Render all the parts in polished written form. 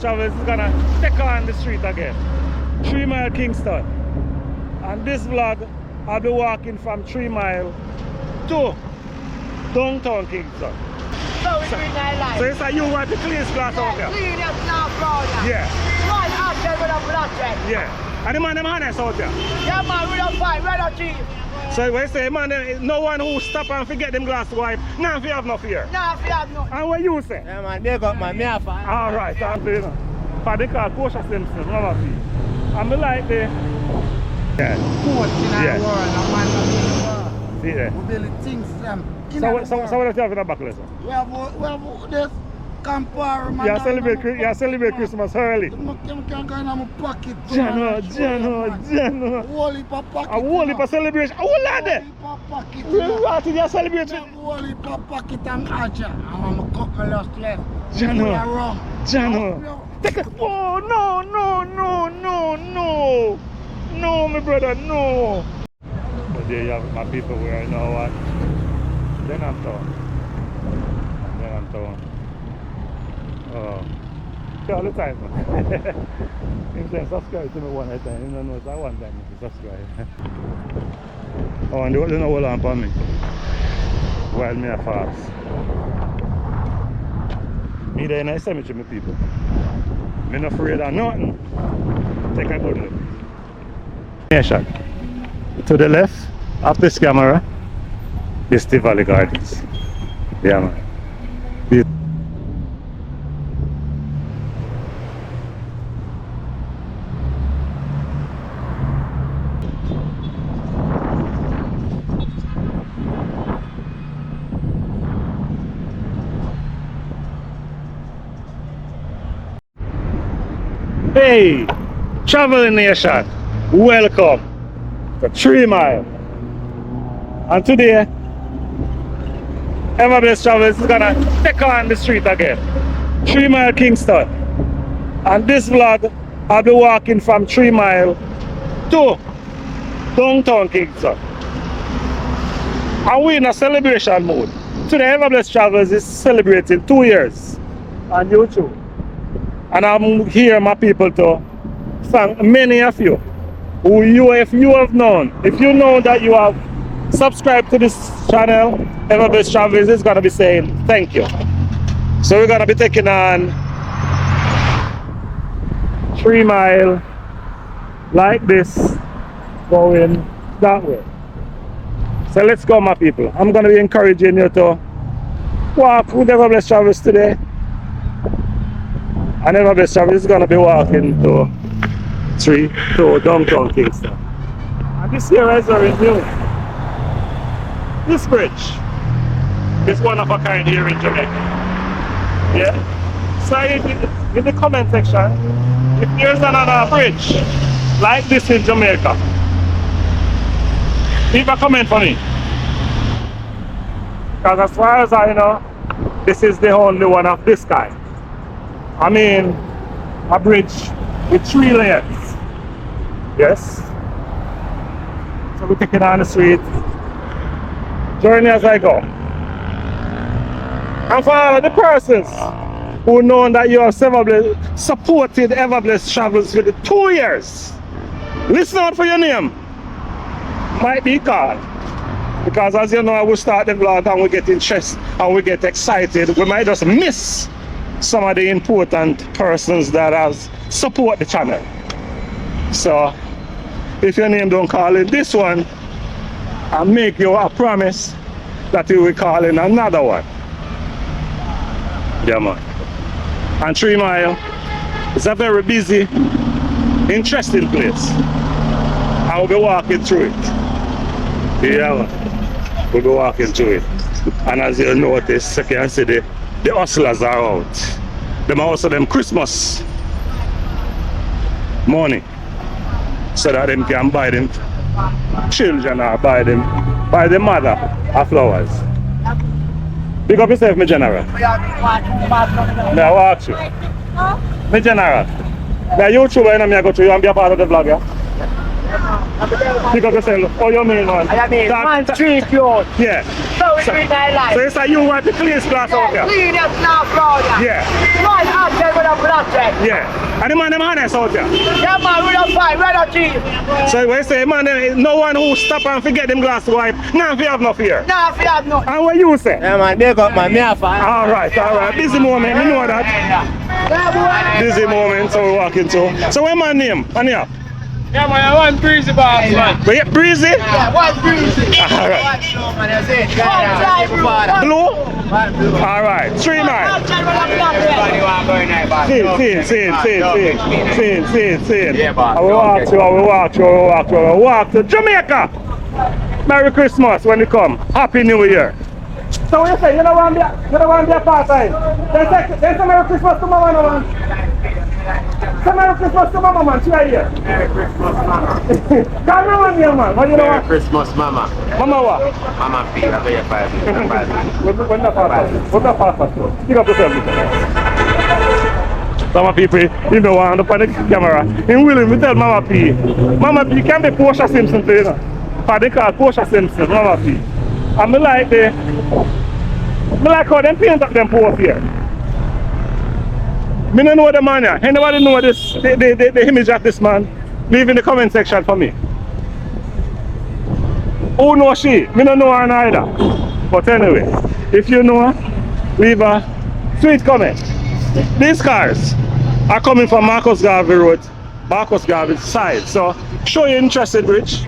Travelers is gonna take on the street again. 3 Mile Kingston. And this vlog, I'll be walking from 3 Mile to Downtown Kingston. So it's been night. So it's like you want the cleanest glass out there? Clean it now, brother. Yeah. Right out there with a blood. Yeah. And the man them honest out there? Yeah man, we don't fight, we don't cheat. So when you say man, no one who stop and forget them glass wipe, now if you have no fear. Nah, if you have no. And what you say? Yeah man, they got my me a fight. Alright, I'm saying. For they call cautious themselves, remember me. And I like the yeah. Coach in our Yeah. world, a man of the world. See there. We build things them. So what do you have in the back lesson? We have this campfire, man. You celebrate Christmas early. You can go in my pocket. Jano. Whole heap of pocket. A whole heap of celebration. A whole lot there. Pocket. What is your celebration? Whole heap of pocket and aja. I'm a cup my last left. Jano. Take it. Oh, no. No, my brother, no. But there you have my people where you know what? Denham town. Oh. All the time. Him saying subscribe to me one at a time. You don't know it's one time if you subscribe. Oh, and they don't hold on for me while me a fast. Me there in the cemetery, my people. Me not afraid of nothing. Take a good look. Nation. To the left of this camera is Tivoli Gardens. Yeah man. Hey, traveling nation, welcome to 3 Mile. And today, Everblessed Travels is gonna take on the street again. 3 Mile Kingston. And this vlog, I'll be walking from 3 Mile to Downtown Kingston. And we're in a celebration mode. Today, Everblessed Travels is celebrating 2 years on YouTube. And I'm here, my people, to thank many of you who if you have known, if you know that you have subscribed to this channel, Everblessed Travels is going to be saying thank you. So we're going to be taking on 3 Mile like this, going that way. So let's go, my people. I'm going to be encouraging you to walk with Everblessed Travels today. And Everblessed Travels is going to be walking to Downtown Kingston. And this here is very new. This bridge is one of a kind here in Jamaica. Yeah? So in the comment section, if there's another bridge like this in Jamaica, leave a comment for me. Because as far as I know, this is the only one of this kind. I mean, a bridge with 3 layers. Yes. So we're taking on the street. Journey as I go. And for all of the persons who know that you have supported Everblessed Travels for the 2 years, listen out for your name. Might be called. Because as you know, I will start the vlog and we get interested and we get excited. We might just miss some of the important persons that has support the channel. So if your name don't call in this one, I make you a promise that you will call in another one. Yeah man. And 3 Mile is a very busy, interesting place. I will be walking through it. Yeah man. We'll be walking through it. And as you notice, you can see the hustlers are out. Them also them Christmas money so that them can buy them children or buy the mother of flowers. Pick up yourself, my general. May I watch you? My general. May I YouTuber and I go to you and be a part of the vlog, yeah? Pick up yourself. Oh, you mean, man? I mean, That- one street road. Yeah. So we treat my life. So it's like you want to clean this glass out there? Clean that now, brother. Yeah. One object with a project. Yeah. And the man, them honest out there. Yeah, man, we don't fight, we don't cheat. So when you say, man, no one who stop and forget them glass to wipe, now if you have no fear. Nah, if you have no. And what you say? Yeah, man, make up my me fight. All right. Busy moment, you know that. Yeah, boy. Busy moment, so we're walking to. So what's my name? Anya? Yeah, man, I want breezy boss, man. We get breezy? Yeah, one breezy. All right. Blue? All right. 3 miles. See. I will walk to Jamaica. Merry Christmas when you come. Happy New Year. So what you say? You don't want to be a part-time? Then say Merry Christmas to Mama, no man. Say Merry Christmas to Mama, man. She right here. Merry Christmas, Mama. Come on here, man. What you know Merry what? Christmas, Mama. Mama what? Mama P, I beg your pardon. When the pastor? Pick up yourself. Some people, you know, on the camera. In William, we tell Mama P. Mama P can be Portia Simpson, you know. But they call Portia Simpson, Mama P. And I like how them paint up them posts here. I don't know the man here. Anybody know this, the image of this man? Leave in the comment section for me. Who knows she? I don't know her neither. But anyway, if you know her, leave a sweet comment. These cars are coming from Marcus Garvey Road, Marcus Garvey's side. So show you're interested, Rich.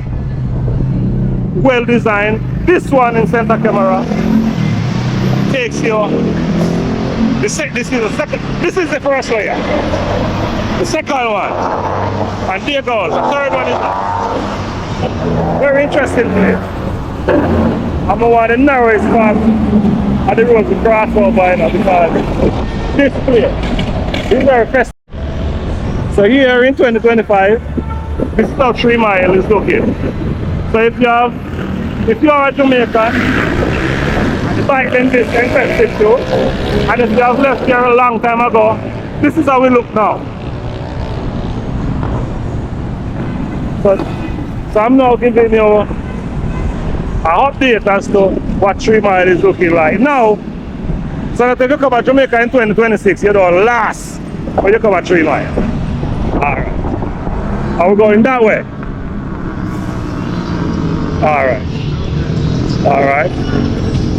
Well designed. This one in center camera takes you. This is the second. This is the first layer. The second one, and there goes. The third one is that. Very interesting place. I'm gonna want the narrowest part of the road to cross over now because this place is very festive. So here in 2025, this is how 3 Mile is looking. So if you are a Jamaican, the bike then this expensive too, and if you have left here a long time ago, this is how we look now. So I'm now giving you an update as to what 3 Mile is looking like now. So that if you come to Jamaica in 2026, you don't last when you come to 3 Mile. Alright. Are we going that way? Alright.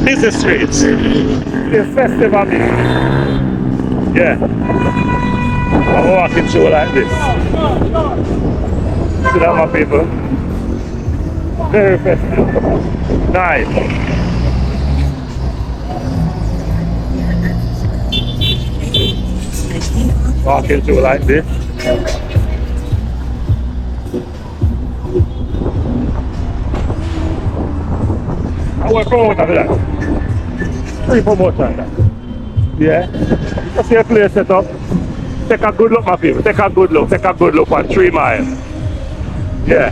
This is streets. It's festival. Yeah. I'm walking through like this. See that, my people? Very festive. Nice. Walking through like this. I will promote after that. Free promotion. Yeah. You see a place set up. Take a good look, my people. Take a good look. Take a good look on 3 Mile. Yeah.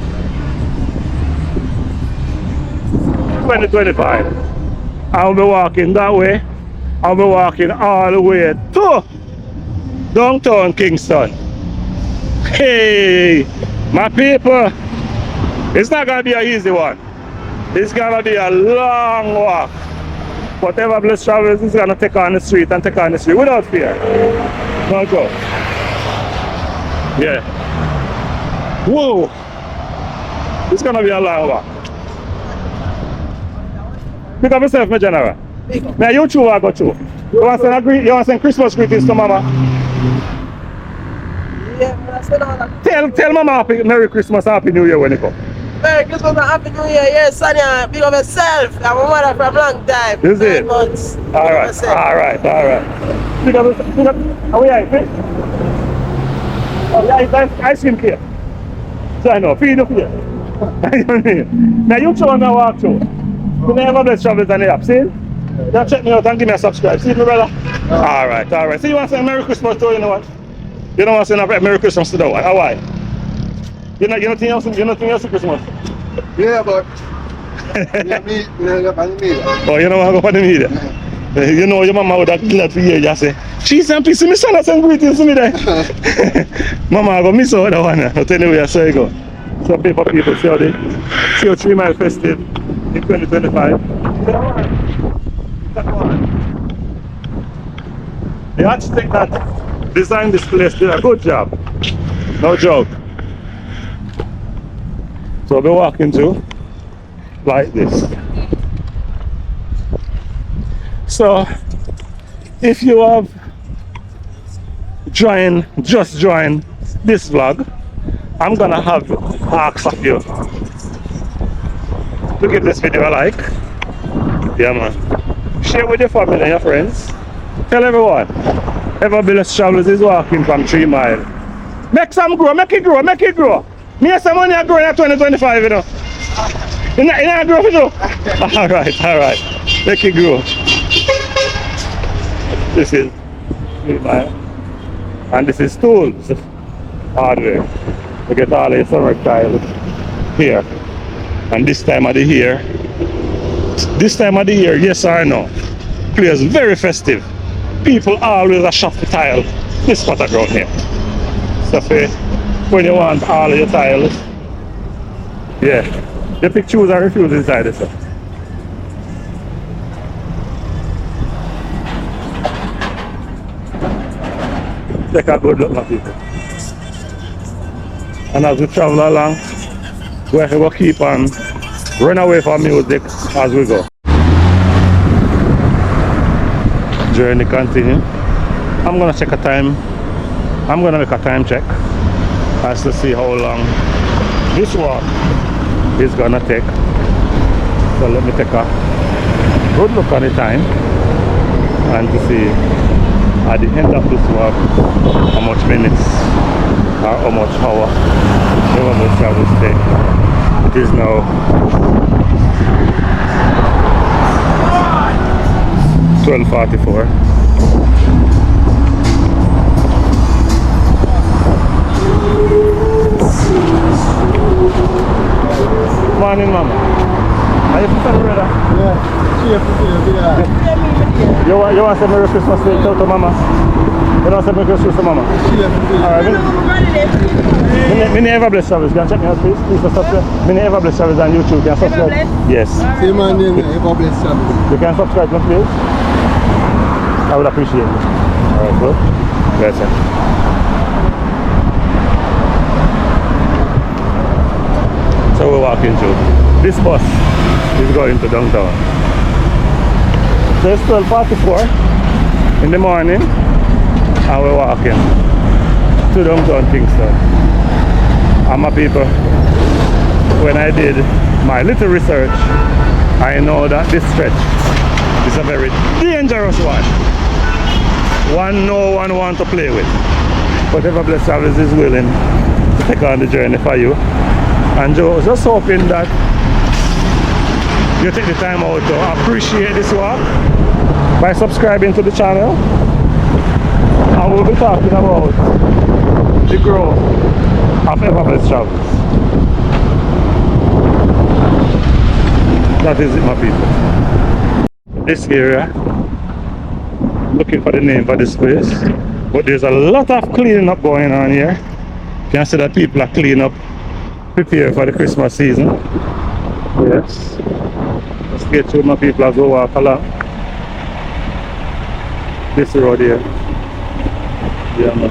2025. I'll be walking that way. I'll be walking all the way to Downtown Kingston. Hey, my people. It's not gonna be an easy one. It's gonna be a long walk. Whatever blessed travelers is gonna take on the street and take on the street without fear. No go. Yeah. Whoa. It's gonna be a long walk. Pick up yourself, my general. Now you too I go too. You want to send Christmas greetings to Mama? Yeah, I said all that. Tell Mama Merry Christmas, Happy New Year when you come. Merry Christmas and Happy New Year. Yes, Sonia, big of yourself. I'm a mother for a long time. Is it? 9 months. Alright. Pick up. How are you? Oh, yeah, ice cream here. So I know, feed up here. Now you two on the walk through. You never bless travelers on the app, see? Now check me out and give me a subscribe. See me, brother? Alright. So you want to say Merry Christmas to you know what? You don't want to say Merry Christmas to that one. How why? You're not thinking else for Christmas? Yeah, but you know, Oh, you don't want to go for the media? You know your mama would have glad for you, just say, cheese and peace, my son has some greetings to me there. Mama, I go miss out that one. I'll tell you where I say go. Some people see how 3 Mile Festive in 2025. The architect that designed this place did a good job. No joke. So we'll be walking through like this. So if you have just joined this vlog, I'm gonna have asks of you to give this video a like. Yeah man. Share with your family and your friends. Tell everyone. Everblessed Travels is walking from 3 Mile. Make some grow, make it grow, make it grow. Me have some money growing at 2025, you know. You not grow for you? Alright. Make it grow. This is 3 Mile. And this is tools. Hardware. We get all the summer tile here. And this time of the year, yes or no, place very festive. People always a shop the tile. This spot around here. So when you want all of your tiles, yeah, you pick choose and refuse inside this. Take a good look, my people. And as we travel along, we will keep on run away from music as we go. Journey continue. I'm gonna check a time. I'm gonna make a time check as to see how long this walk is gonna take. So let me take a good look at the time and to see at the end of this walk how much minutes or how much hour the travel take. It is now 12:44. Morning, mama. Are you prepared, brother? Yeah. You want some Merry Christmas to mama? You want some Merry Christmas to mama? Alright, me never bless Travis. Can you check me out, please? Please subscribe. Me never bless Travis on YouTube. Can you subscribe? Yes. Same man name, Ever Bless Travis. You can subscribe, please. I would appreciate it. Alright, bro. Yes, sir. So we're walking through. This bus is going to downtown. So it's 12:44 in the morning and we're walking to Downtown Kingston. And my people, when I did my little research, I know that this stretch is a very dangerous one. One no one wants to play with. But Everblessed Travels is willing to take on the journey for you. And Joe was just hoping that you take the time out to appreciate this walk by subscribing to the channel. And we'll be talking about the growth of Everblessed Travels. That is it, my people. This area, I'm looking for the name for this place, but there's a lot of cleaning up going on here. You can see that people are cleaning up, prepare for the Christmas season. Yes. Let's get through, my people, as we walk along this road here. Yeah, man.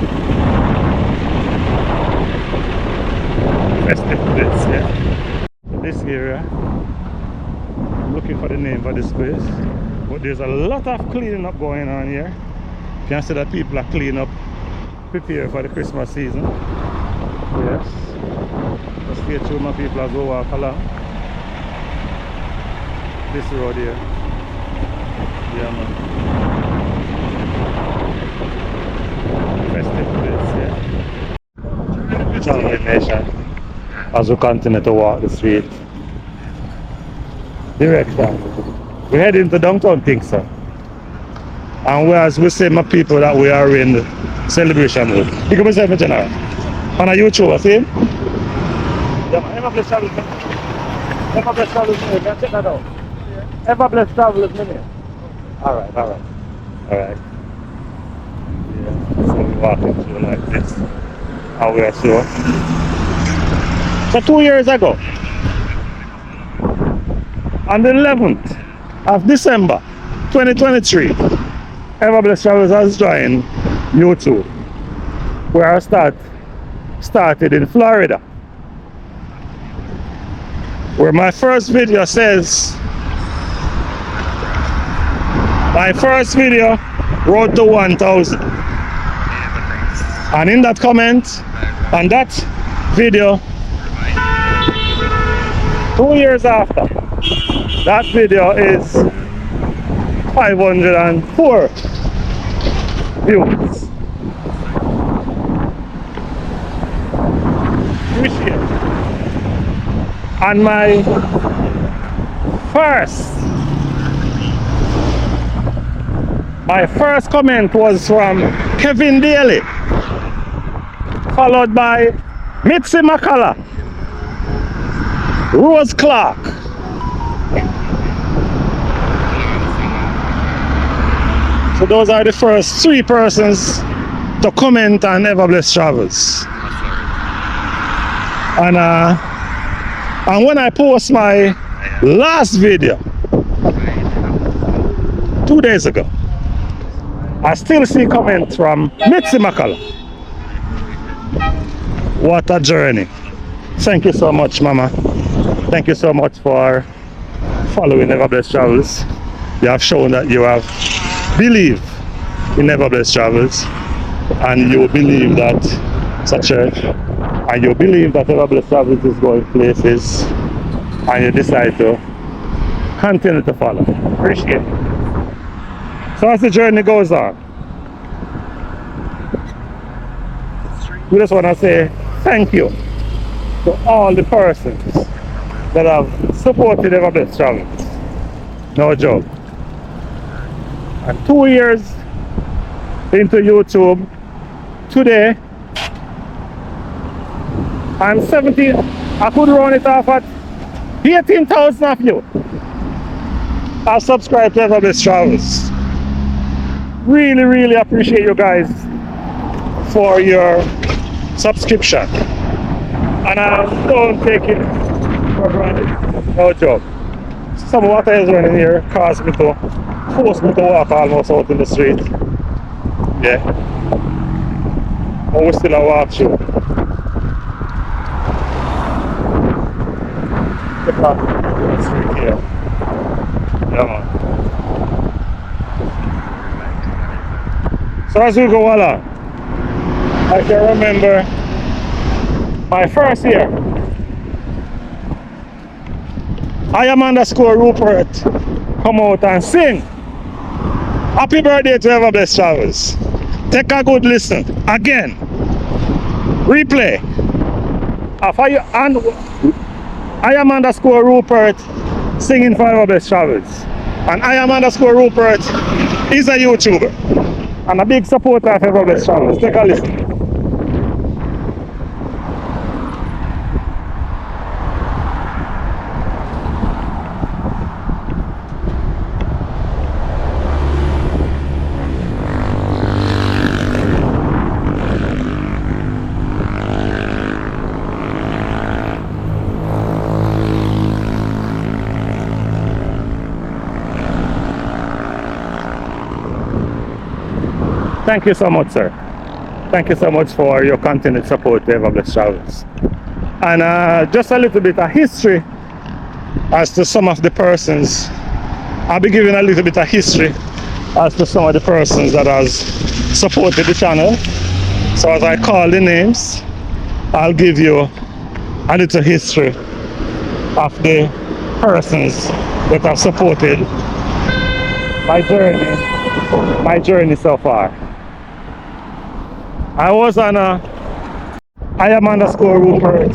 Festive place, yeah. This area, I'm looking for the name for this place, but there's a lot of cleaning up going on here. You can see that people are cleaning up, prepare for the Christmas season. Yes. Let's get through, my people, as we walk along this road here. Yeah, man. Festive place, yeah. Traveling nation as we continue to walk the street. Direction. We're heading to Downtown Kingston. And as we say, my people, that we are in the celebration mode. You can myself, General. On a YouTube, see him? Yeah, man. Everblessed Travels. Everblessed Travels. Can check that out. Everblessed Travels. Alright. Yeah. So we're walking through like this. And we are sure So 2 years ago, on the 11th of December 2023, Everblessed Travels has joined YouTube, where I started in Florida, where my first video says, my first video road to 1,000. And in that comment, on that video, 2 years after, that video is 504 views. Appreciate it. And my first comment was from Kevin Daly, followed by Mitzi McCullough, Rose Clark, so those are the first 3 persons to comment on Everblessed Travels. And when I post my last video 2 days ago, I still see comments from Mitzi McCullough. What a journey. Thank you so much, Mama. Thank you so much for following Everblessed Travels. You have shown that you have believed in Everblessed Travels, and you believe that it's a church, and you believe that Everblessed Travels is going places, and you decide to continue to follow. Appreciate it. So as the journey goes on, we just want to say thank you to all the persons that have supported Everblessed Travels. No joke. And 2 years into YouTube, today, I'm 17, I could run it off at 18,000 of you have subscribed to Everblessed Travels. Really, really appreciate you guys for your subscription. And I don't take it for granted. No joke. Some water is running here, forced me to walk almost out in the street. Yeah. But we still a walk through. The street here. Yeah, man. So as we go along, I can remember my first year. I am _Rupert come out and sing happy birthday to Everblessed Travels. Take a good listen. Again, replay. I am _Rupert singing for Everblessed Travels. And I am _Rupert is a YouTuber and a big supporter of Everblessed Travels. Take a listen. Thank you so much, sir. Thank you so much for your continued support to Everblessed Travels. And just a little bit of history as to some of the persons. I'll be giving a little bit of history as to some of the persons that has supported the channel. So as I call the names, I'll give you a little history of the persons that have supported my journey so far. I was on I am _Rupert.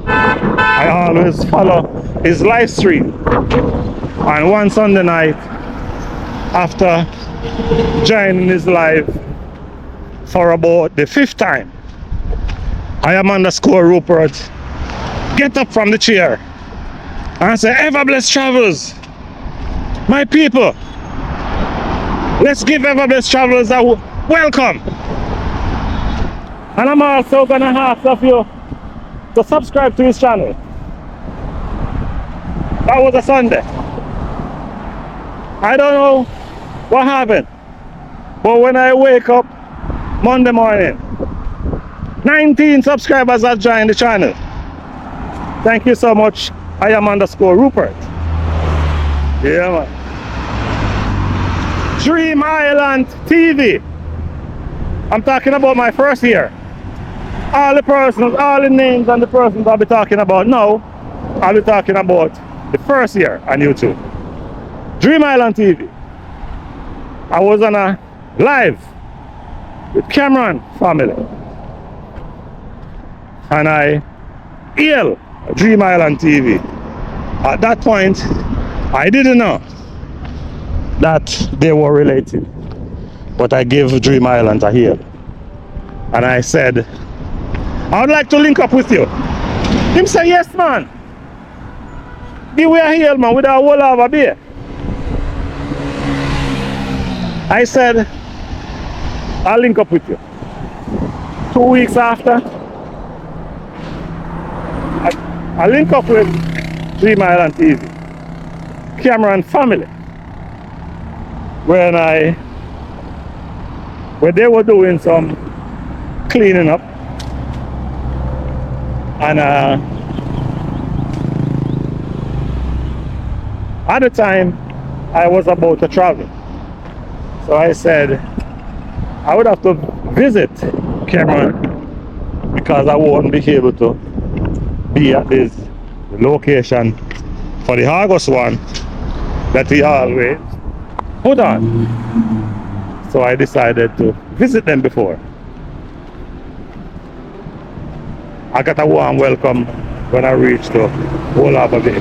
I always follow his live stream. And one Sunday night, after joining his live for about the 5th time, I am _Rupert get up from the chair and say, Everblessed Travels, my people, let's give Everblessed Travels a welcome. And I'm also gonna ask of you to subscribe to his channel. That was a Sunday. I don't know what happened, but when I wake up Monday morning, 19 subscribers have joined the channel. Thank you so much. I am _Rupert. Yeah, man. Dream Island TV. I'm talking about my first year. All the persons, all the names and the persons I'll be talking about now, I'll be talking about the first year on YouTube. Dream Island TV. I was on a live with Cameron family. And I hail Dream Island TV. At that point, I didn't know that they were related. But I gave Dream Island a hail. And I said, I would like to link up with you. Him say, yes, man. Give me a hail, man, with a whole of a beer. I said, I'll link up with you. 2 weeks after, I link up with Dream Island TV, Cameron family, when they were doing some cleaning up, and at the time I was about to travel, so I said I would have to visit Cameron because I won't be able to be at this location for the August one that he always put on. So I decided to visit them before. I got a warm welcome when I reached the Whole Harbour Bay.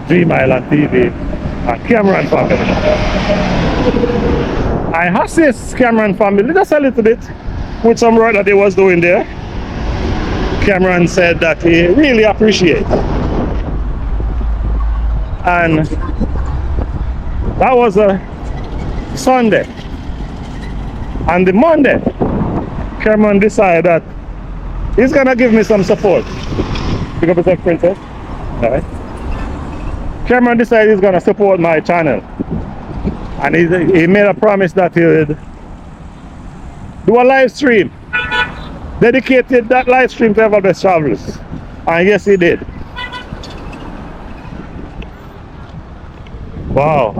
Dream Island TV and Cameron family. I assist Cameron family just a little bit with some work that they was doing there. Cameron said that he really appreciates. And that was a Sunday. And the Monday, Cameron decided that he's gonna give me some support. Pick up yourself, princess. Alright. Cameron decided he's gonna support my channel. And he made a promise that he would do a live stream. Dedicated that live stream to Everbest Travels. And yes, he did. Wow.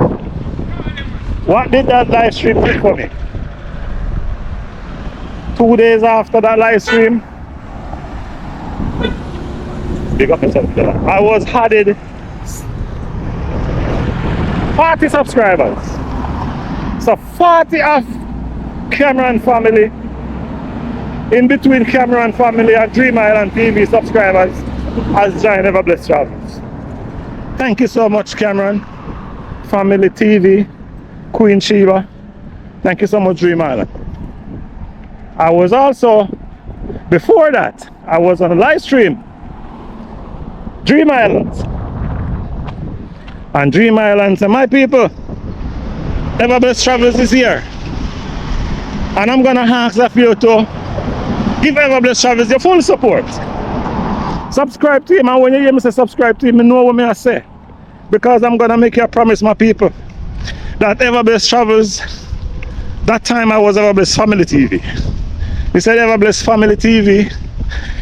What did that live stream do for me? 2 days after that live stream, big up yourself, I was added 40 subscribers. So 40 of Cameron family, in between Cameron family and Dream Island TV subscribers, has joined Everbest Travels. Thank you so much, Cameron family TV, Queen Sheba. Thank you so much, Dream Island. I was also, before that, I was on a live stream, Dream Island. And Dream Island said, my people, Everbest Travels is here. And I'm gonna ask of you to give Everbest Travels your full support. Subscribe to him, and when you hear me say subscribe to him, you know what I say. Because I'm gonna make you a promise, my people, that Everbest Travels, that time I was Everbest Family TV. He said Everbest Family TV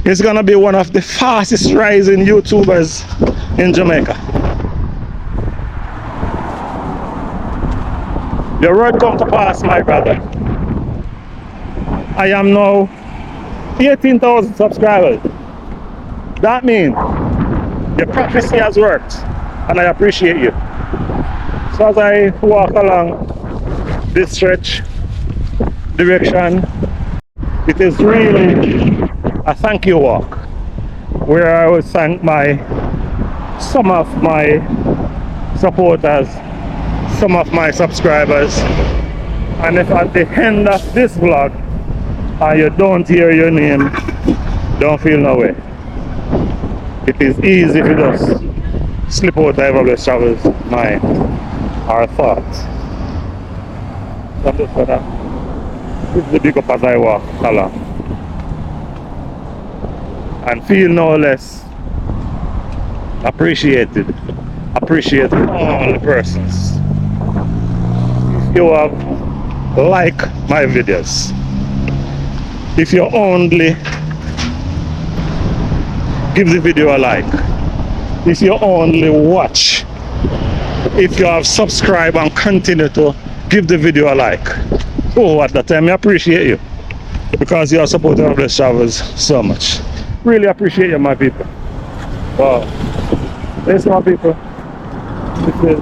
is gonna be one of the fastest rising YouTubers in Jamaica. Your word come to pass, my brother. I am now 18,000 subscribers. That means your prophecy has worked, and I appreciate you. So as I walk along this stretch direction, it is really a thank you walk, where I will thank some of my supporters, some of my subscribers. And if at the end of this vlog and you don't hear your name, don't feel no way. It is easy to just slip out of Everbest Travels mind or thoughts. So I'm just gonna give the big up as I walk along. and feel no less appreciated. Appreciate all the persons. If you have liked my videos, if you only give the video a like, if you only watch, if you have subscribed and continue to give the video a like, oh, at that time I appreciate you, because you are supporting our Blessed Travels so much. Really appreciate you, my people. Wow. There's my people. This is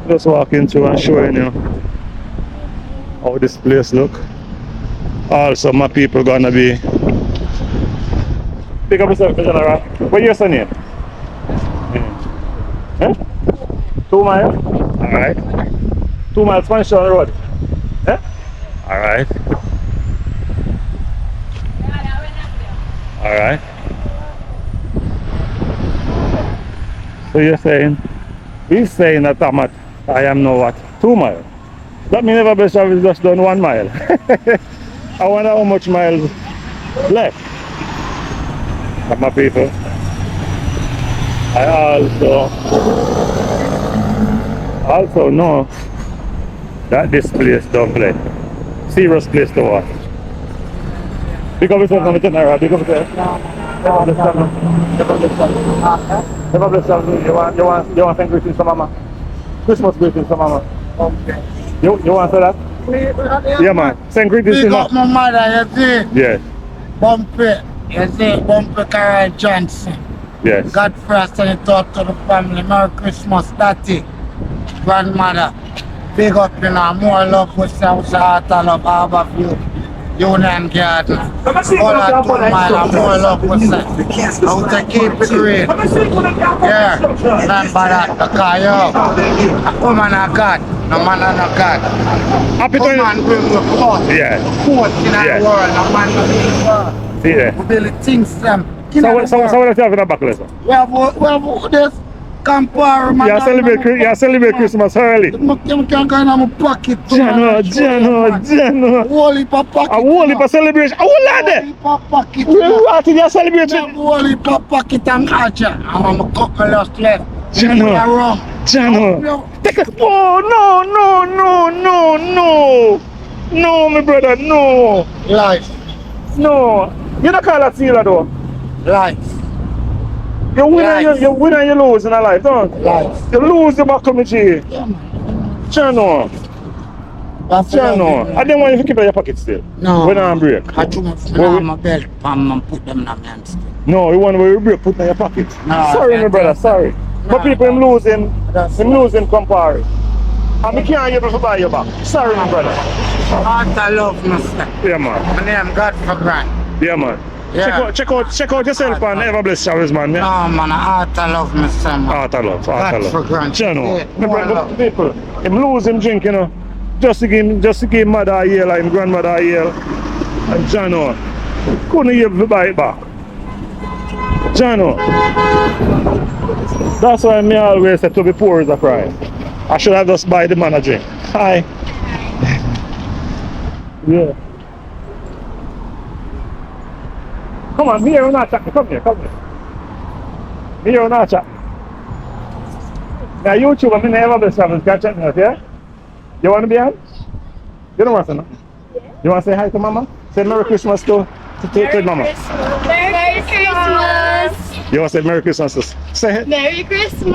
just walking through and showing you how this place look. Also, my people gonna be. Pick up yourself, General. What's your son name? Huh? 2 miles? Alright. 2 miles Spanish on the road. Huh? Alright. Alright. So you're saying, he's saying that I am now what? 2 miles. That means never best have just done 1 mile. I wonder how much miles left. But my people, I also know that this place don't play. Serious place to watch. Pick up yourself from the tenor, pick up yourself. Never bless you. You want to send greetings to mama? Christmas greetings to mama. Okay. You want to say that? Yeah, man. Send greetings to Big up my mother, you see. Yes. Bumpy, you see, Bumpy Carol Johnson. Yes. God first and it out to the family. Merry Christmas, Daddy. Grandmother. Big up, you know, more love with South Heart and love Harborview. Union Garden. All that 2 miles and more love with them. How to keep it real. Yeah, remember that, because yo, a woman of God, no man of God. Happy to Woman bring the forth. Yeah. Forth in Yeah. the world, no man of the world. See there. We build things them. So what do you have in the back, lesson? We have this Campari, man. You celebrate Christmas early. You can go in my pocket. Jano. Whole heap of pocket. A whole heap of celebration. A whole lot there. Whole heap of pocket. What did you celebrate? Whole heap of pocket and aja. I'm a couple lost left. Jano. Take it. Oh, no, my brother, no. Life. No. You don't call that sealer though. Life. You win and you lose in a life, don't you? Life. You lose the back coming to you. Yeah, man. Jano. I didn't want you to keep it in your pocket still. No. When I'm break. I took my belt and put them in my hands. No, you want to break, put in your pocket. No, Sorry, my brother, sorry. But people him losing compare. And I can't able to buy you back. Sorry, my brother. Heart I love myself. Yeah, man. My name God for grant. Yeah, man. Yeah. Check out yourself on Ever Blessed Travels, man. Yeah? No, man, heart I love myself, man. Heart of love. God for granted. You know, Yeah, my more brother, love. people, him lose him drink, you know, just to give mother a year, like him grandmother a year. And Jano, couldn't even buy it back. Jano, that's why me always say to be poor is a crime. I should have just buy the man a drink. Hi. Yeah. Come on, me here and not chat. Come here. Me here and not chat. Now YouTube, I'm never been traveling. Can chat me out, yeah? You want to be on? You don't want to say nothing? Yeah. You want to say hi to mama? Say Merry Christmas to mama. Merry Christmas! You want to say Merry Christmas to say it? Merry Christmas!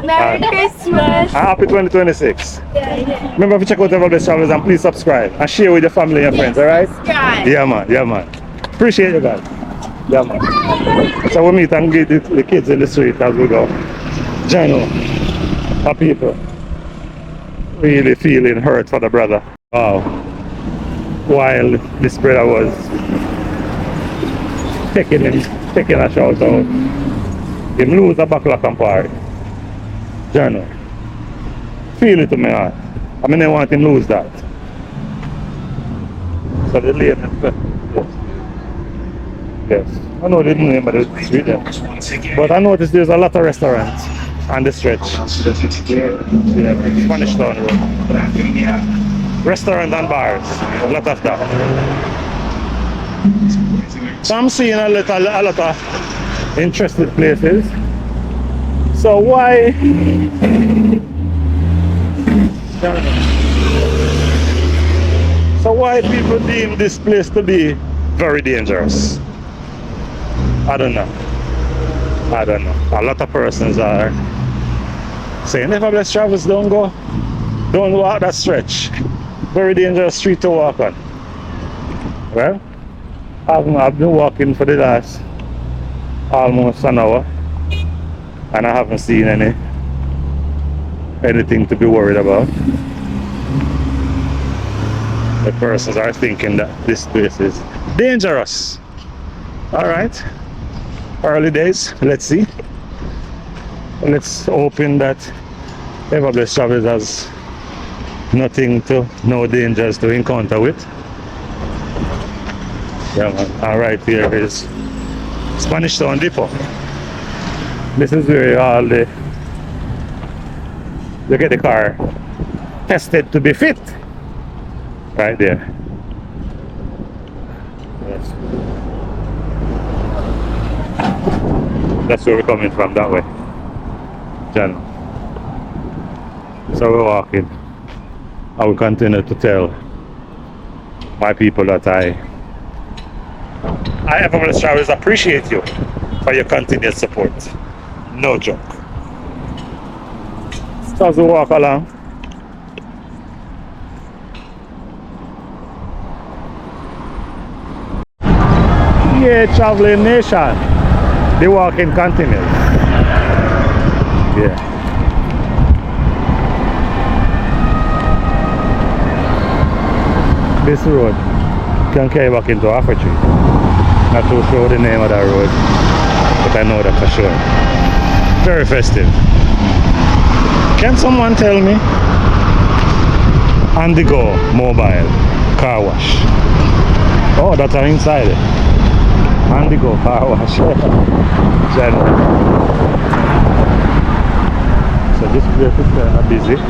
Merry Christmas! Happy 2026. Yeah. Remember to check out Tivoli Travels and please subscribe and share with your family and friends, alright? Subscribe. Yeah man. Appreciate you guys. Yeah man. So we meet and greet the kids in the street as we go. Jano, our people really feeling hurt for the brother. Wow. While this brother was taking a shout out, him lose a buckle of Campari. Jano, feel it to my heart. I mean, I want him to lose that. So the lady, yes. I know they didn't name, but it's street there. But I noticed there's a lot of restaurants on the stretch. Yeah, Spanish Town Road. Restaurants and bars, a lot of that. So I'm seeing a lot of interesting places. So why people deem this place to be very dangerous? I don't know. A lot of persons are saying never bless travels, don't walk that stretch. Very dangerous street to walk on. Well, I've been walking for the last almost an hour and I haven't seen anything to be worried about. The persons are thinking that this place is dangerous. Alright, early days, let's see. Let's hoping that Ever Blessed Travels has no dangers to encounter with. Yeah man, and right here is Spanish Town Depot. This is where you get the car tested to be fit. Right there. Yes. That's where we're coming from, that way. John. So we're walking. I will continue to tell my people that I Ever Blessed Travels appreciate you for your continued support. No joke. So as we walk along, yeah, traveling nation, the walking continues. Yeah. This road can carry back into Africa. Not too sure the name of that road, but I know that for sure. Very festive. Can someone tell me? On the go mobile car wash. Oh, that's inside it. On the go car wash. General. So this place is kind of busy. So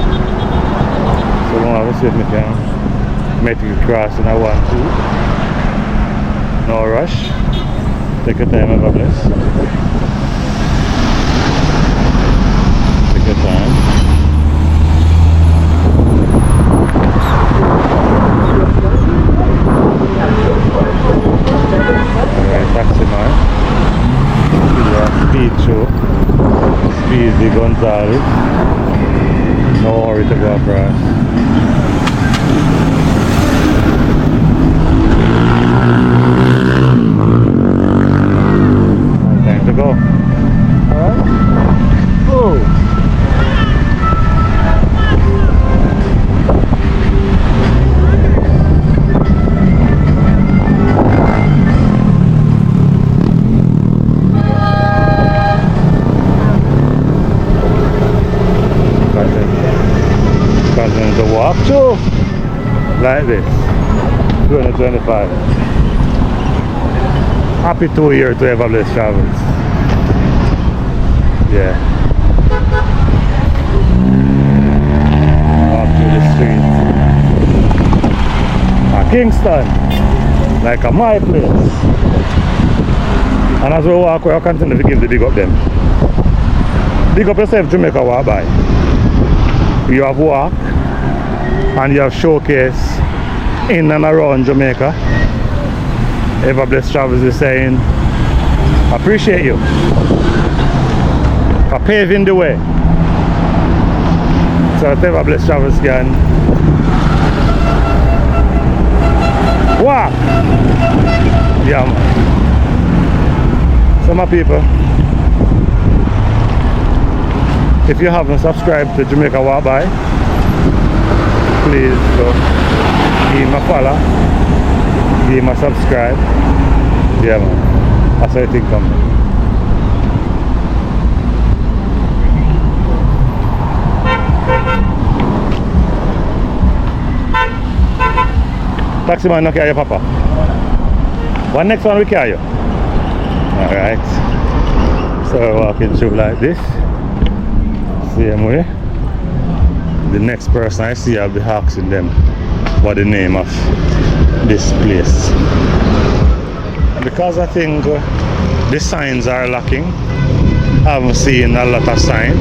I'm going to see if we can make it cross in a 1-2. No rush. Take your time, Ever Blessed. Take your time. Alright, taxi man. Speed show. Speedy Gonzalez. No hurry to go across. Time to go. Alright. Oh. Continue to walk to like this. 2025. Happy 2 years to Ever Blessed Travels. Yeah. Walk through the streets. Kingston. Like a my place. And as we walk, we'll continue to give the big up them. Big up yourself, Jamaica walk by. You have walk and you have showcase in and around Jamaica. Ever Blessed Travels is saying, appreciate you for paving the way so that Ever Blessed Travels can walk. Yeah man. So my people, if you haven't subscribed to Jamaica Walk By, please go give him a follow, give him a subscribe. Yeah man, that's how you think come. Taxi man no carry you, Papa. What next one we carry you? Alright. So we're walking through like this. Same way. The next person I see, I'll be asking them what the name of this place. because I think the signs are lacking. I haven't seen a lot of signs.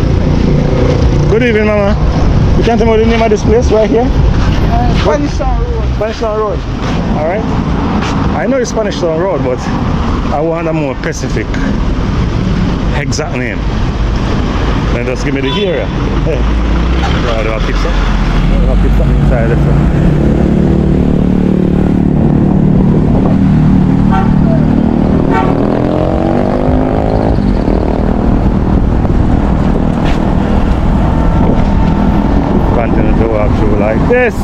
Good evening, Mama. You can tell me the name of this place right here? Spanish Town Road. Spanish Town Road. Alright. I know it's Spanish Town Road, but I want a more specific exact name. Then just give me the area. Hey. Right, I'll keep something inside it. Continue to walk through like this.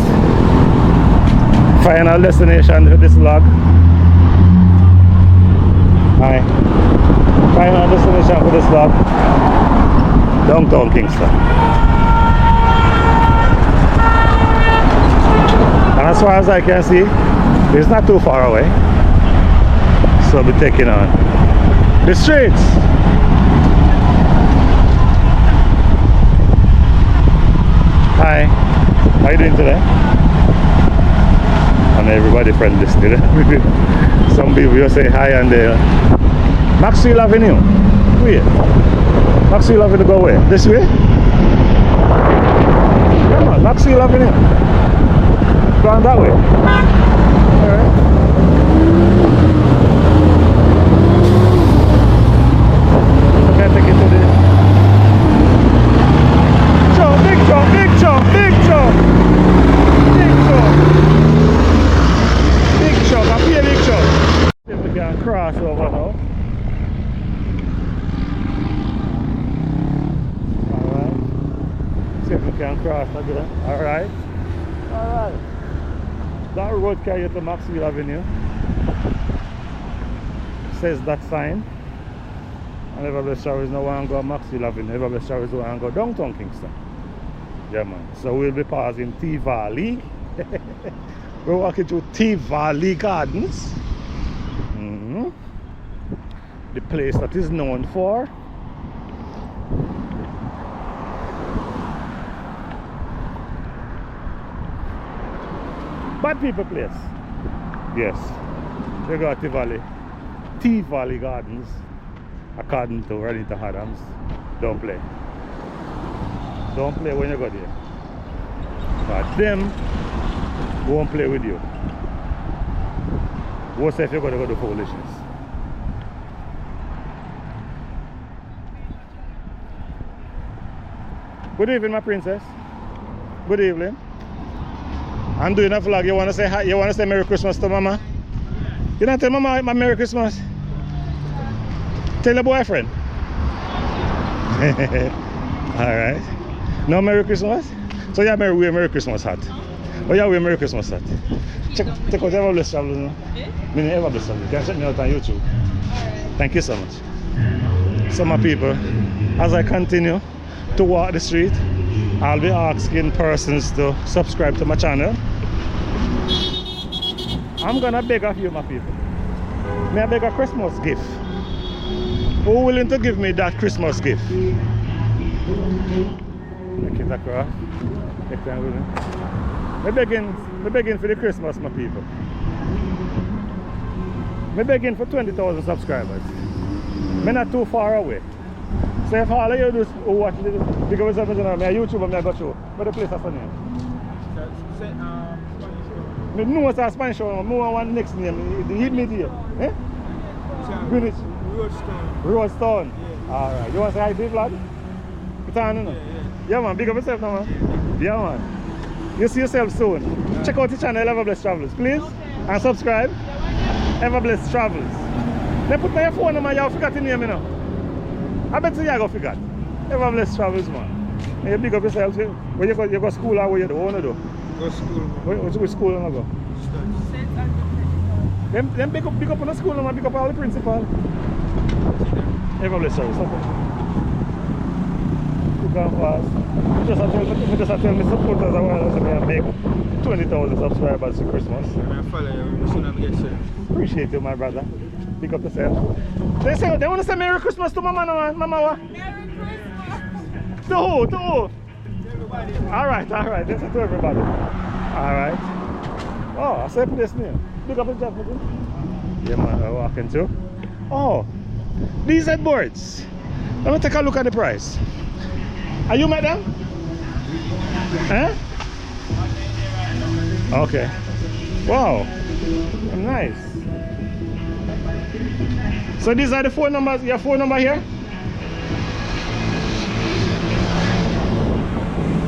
Final destination for this vlog. Hi. Final destination for this vlog. Downtown Kingston. And as far as I can see, it's not too far away. So I'll be taking on the streets. Hi, how are you doing today? And everybody friendly still. Some people will say hi and they Maxwell Avenue. Where? Maxwell Avenue go where? This way? Come on, Maxwell Avenue. Go on that way. Alright. Okay, take it to the big jump, big jump, big jump. Big jump. Big jump, I'm here, big jump. See if we can cross over now. Alright. See if we can cross again. Alright. Alright. That road carry you to Maxwell Avenue. Says that sign. And Everblessed Travels no want to go Maxwell Avenue. Everblessed Travels want to go Downtown Kingston. Yeah, man. So we'll be passing Tivoli. We're walking through Tivoli Gardens. The place that is known for bad people place. Yes. We got Tivoli Gardens. According to Renita Adams. Don't play. Don't play when you go there. But them won't play with you. What if you're going to go to foolishness? Good evening, my princess. Good evening. I'm doing a vlog. You want to say hi? You want to say Merry Christmas to Mama? You don't tell Mama my Merry Christmas? Tell your boyfriend. Alright. No Merry Christmas? So yeah, wear Merry Christmas hat. Oh yeah, wear Merry Christmas hat. Check out Everblessed Travels now. I mean Everblessed Travels. You can check me out on YouTube. Thank you so much. So my people, as I continue to walk the street, I'll be asking persons to subscribe to my channel. I'm gonna beg of you, my people. May I beg a Christmas gift? Who willing to give me that Christmas gift? Make it across. Next time, willing. I'm begging for the Christmas, my people. I'm begging for 20,000 subscribers. I'm not too far away. So if all of you do who watch this, because we're something on my YouTube, I'm going to go show. But the place is funny. I know it's a Spanish show, I want one next name. The hit me there. Eh? Greenwich. Roadstone. Yeah. Alright. You want to say hi to the vlog? Put on, you know? Yeah, man. Big up yourself now, man. Yeah, man. You see yourself soon. Check out the channel Everblessed Travels, please. Okay. And subscribe. Everblessed Travels. Then put on your phone number, you forgot the name, you know. I bet you go forget. Everblessed Travels, man. And you big up yourself. Where you go school or where you do? What you do? Go school. Which school you go? Them big up on the school and big up all the principal. Everblessed Travels. You can fast. Just tell me supporters I want to make 20,000 subscribers for Christmas. I'm follow you. Soon I'm get you. Appreciate you, my brother. Pick up yourself. They want to say Merry Christmas to Mama, man. Mama, what? Merry Christmas. To who? To who? Everybody. Alright. This is to everybody. Alright. Oh, I said this name. Pick up the job for them. Yeah, man, we're walking through. Oh, these headboards. Let me take a look at the price. Are you madam? Huh? Okay. Wow. Nice. So these are the phone numbers. Your phone number here?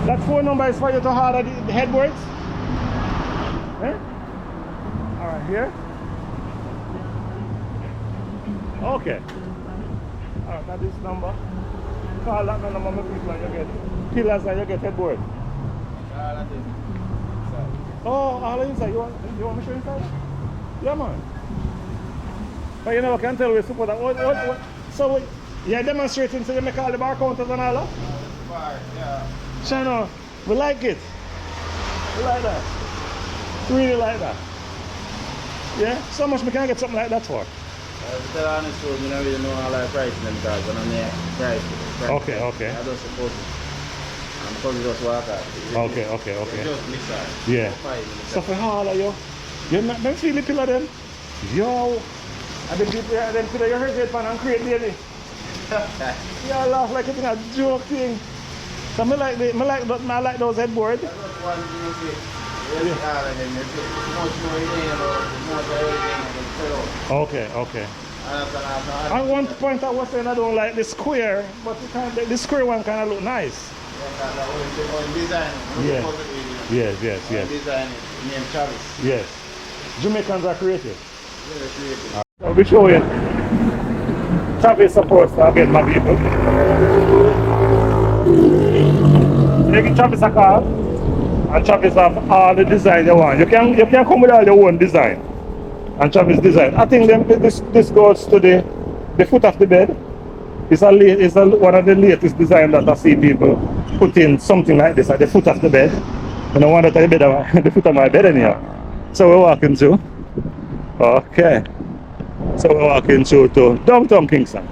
That phone number is for you to order the headboards? Eh? Alright, here. Okay. Alright, that is number. Call that number, my people, and you get pillars and you get headboard. Oh, all inside. You want me to show inside? Yeah, man. But you know, I can tell we support that. What? So, you're demonstrating so you make all the bar counters and all that? Bar, yeah. Chino, we like it. We like that. Really like that. Yeah? So much we can get something like that for? To tell honest truth, I don't really know how I price them cars, but I'm here price. Okay. I just suppose I'm probably just walk out. Okay. Just mix out. Yeah. So for all of you, you don't feel the pillar then? Yo! I didn't put your hurricane pan and create baby. You laugh like it's a joke thing. So I like those headboards. That's just one thing. Yes, all of them. Much more in there, much everything. Okay. At one point I was saying I don't like the square, but the square one kind of look nice. Design. Yeah. Yes. Design named Travis. Yes. Jamaicans are creative. Very creative. I'll be showing Travis supports to get my people. You give Travis a call and Travis have all the design you want. You can come with all your own design. And Travis design. I think this goes to the foot of the bed. It's one of the latest designs that I see people put in something like this at the foot of the bed. And I want that the foot of my bed anyhow. So we're walking through. Okay. So we're walking through to Downtown Kingston.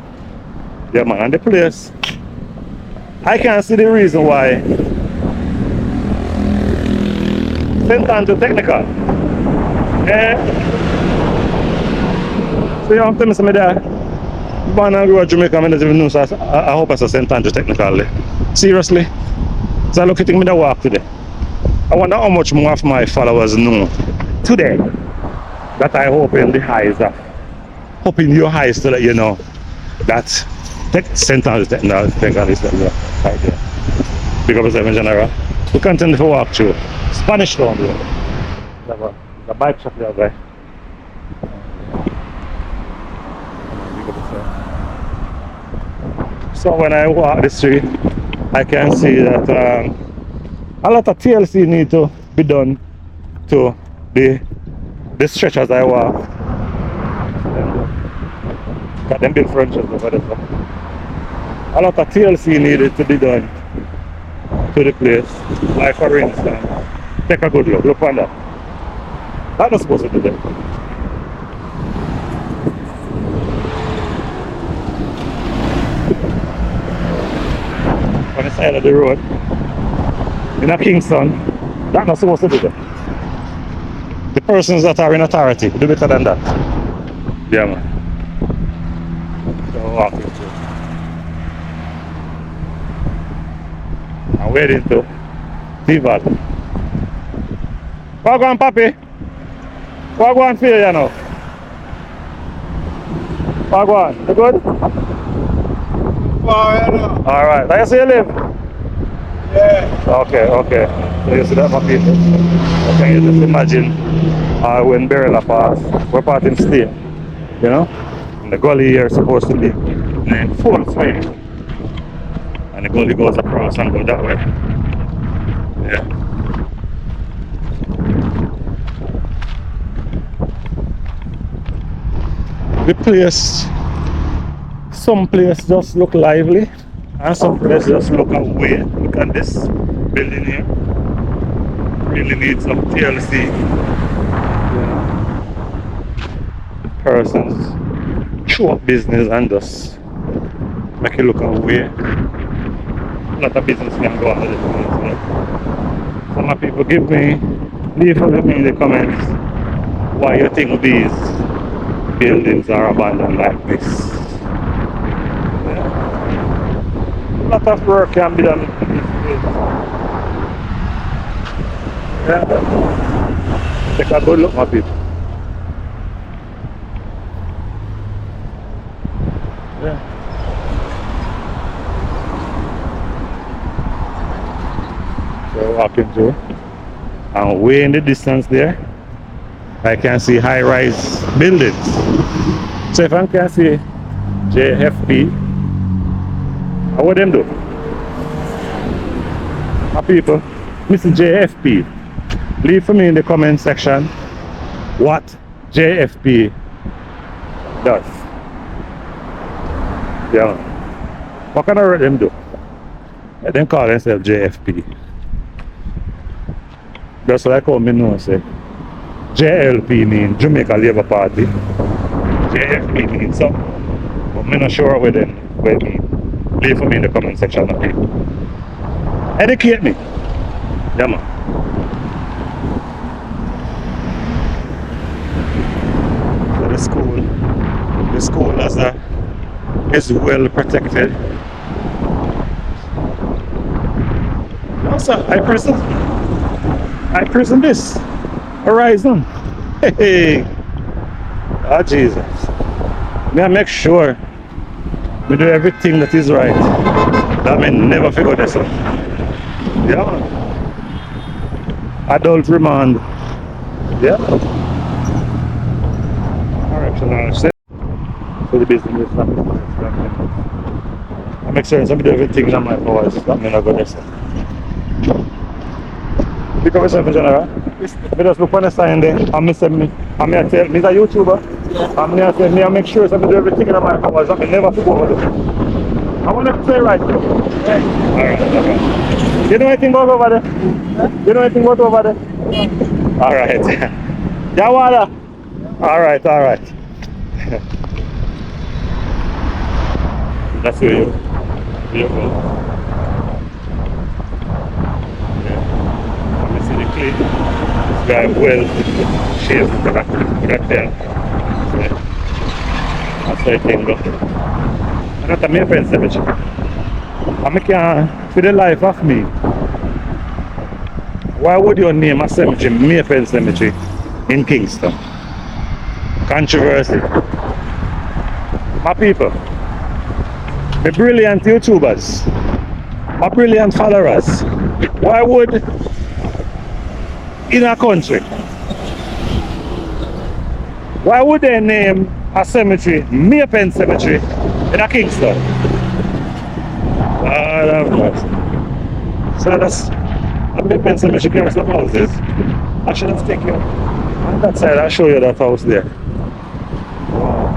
Yeah, man, and the place. I can't see the reason why St. Andrew Technical. So you have to tell me that born and grew up in Jamaica, I don't even know, so I hope I saw St. Andrew Technical. Seriously? So I look at me that walk today. I wonder how much more of my followers know today that I hope in the highs of hoping your eyes to let you know that St. Andrew Technical is right there. Big up yourself in general. We continue to walk through Spanish Town there. There's a bike shop there, guy. So when I walk the street, I can see that a lot of TLC need to be done to the stretch as I walk. Got them big frontiers over there. A lot of TLC needed to be done to the place. Like for instance, take a good look on that. That's not supposed to do that. On the side of the road in a Kingston, that's not supposed to do that. The persons that are in authority do better than that. Yeah, man. So walking through. I'm waiting to Tivoli. What go on, Papi? What go on for you now? What go on? You good? Alright, I see you live? Yeah. Okay. So you see that, my people? Okay, you just imagine when Berilla pass, we're parting stay, you know? And the gully here is supposed to be in full swing. And the gully goes across and go that way. Yeah. The place, some place just look lively and some place just look away. Look at this building here. Really needs some TLC. Yeah. Persons show up business and just make it look away. A lot of business can go on with this place. Yeah. Some of people leave for me in the comments why you think these buildings are abandoned like this. Yeah. A lot of work can be done in this place. Yeah. Take a good look, my people. Yeah. So walking through, and way in the distance there, I can see high-rise buildings. So if I can see JFP, how would them do? My people, Mr. JFP, leave for me in the comment section what JFP does. Yeah. What kind of work them do? Let them call themselves JFP. That's what I call me know, say. JLP means Jamaica Labour Party. JFP means something. But I'm not sure what it means. Leave for me in the comment section, okay? Educate me. Yeah, man. So the school is well protected. No, sir, I present this. Horizon. Hey. Oh, Jesus. May I make sure we do everything that is right. That may never figure this out. Yeah. Adult remand. Yeah. Narration. For the business. I make sure I do everything in my powers. That may not go this way. Pick up yourself in general. I just look on the sign there and I tell me a YouTuber. And I make sure I do everything in my powers that I never go over there. I want to play right now. Alright, okay. You know anything about over there? You know anything about over there? Alright. Jawada? Alright. That's where you go. This guy well shaved back there. That's how I think go. I'm not a Mayfair cemetery. I can't, for the life of me, why would you name a cemetery Mayfair Cemetery in Kingston? Controversy. My people, my brilliant YouTubers, my brilliant followers, why would in a country, why would they name a cemetery Maypen Cemetery in a Kingston? So that's a Maypen Cemetery carries the houses. I should have taken you on that side. I'll show you that house there. Wow.